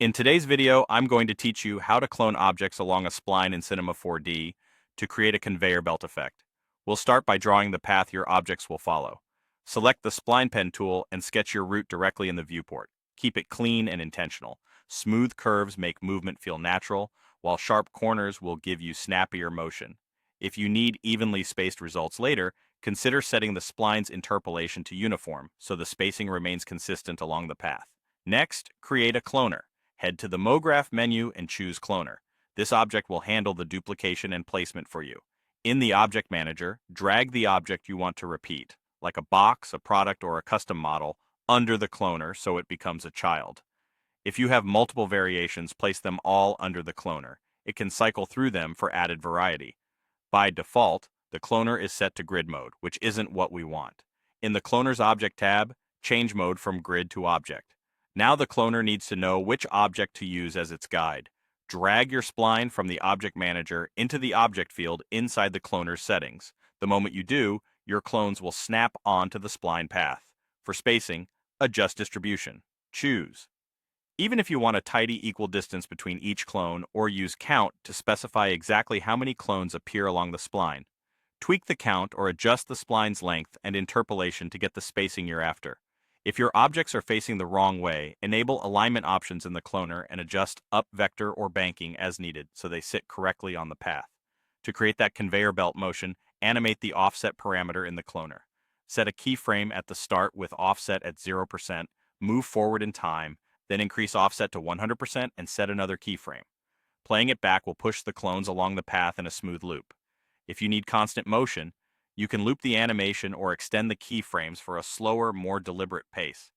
In today's video, I'm going to teach you how to clone objects along a spline in Cinema 4D to create a conveyor belt effect. We'll start by drawing the path your objects will follow. Select the Spline Pen tool and sketch your route directly in the viewport. Keep it clean and intentional. Smooth curves make movement feel natural, while sharp corners will give you snappier motion. If you need evenly spaced results later, consider setting the spline's interpolation to uniform so the spacing remains consistent along the path. Next, create a cloner. Head to the MoGraph menu and choose Cloner. This object will handle the duplication and placement for you. In the Object Manager, drag the object you want to repeat, like a box, a product, or a custom model, under the cloner so it becomes a child. If you have multiple variations, place them all under the cloner. It can cycle through them for added variety. By default, the cloner is set to grid mode, which isn't what we want. In the Cloner's Object tab, change mode from grid to object. Now the cloner needs to know which object to use as its guide. Drag your spline from the Object Manager into the object field inside the cloner's settings. The moment you do, your clones will snap onto the spline path. For spacing, adjust distribution. Choose. Even if you want a tidy equal distance between each clone, or use count to specify exactly how many clones appear along the spline. Tweak the count or adjust the spline's length and interpolation to get the spacing you're after. If your objects are facing the wrong way, enable alignment options in the cloner and adjust up vector or banking as needed so they sit correctly on the path. To create that conveyor belt motion, animate the offset parameter in the cloner. Set a keyframe at the start with offset at 0%, move forward in time, then increase offset to 100% and set another keyframe. Playing it back will push the clones along the path in a smooth loop. If you need constant motion, you can loop the animation or extend the keyframes for a slower, more deliberate pace.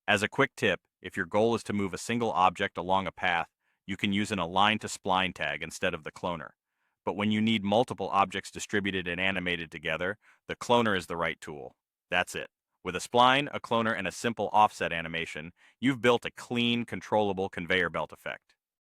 As a quick tip, if your goal is to move a single object along a path, you can use an align to spline tag instead of the cloner. But when you need multiple objects distributed and animated together, the cloner is the right tool. That's it. With a spline, a cloner, and a simple offset animation, you've built a clean, controllable conveyor belt effect.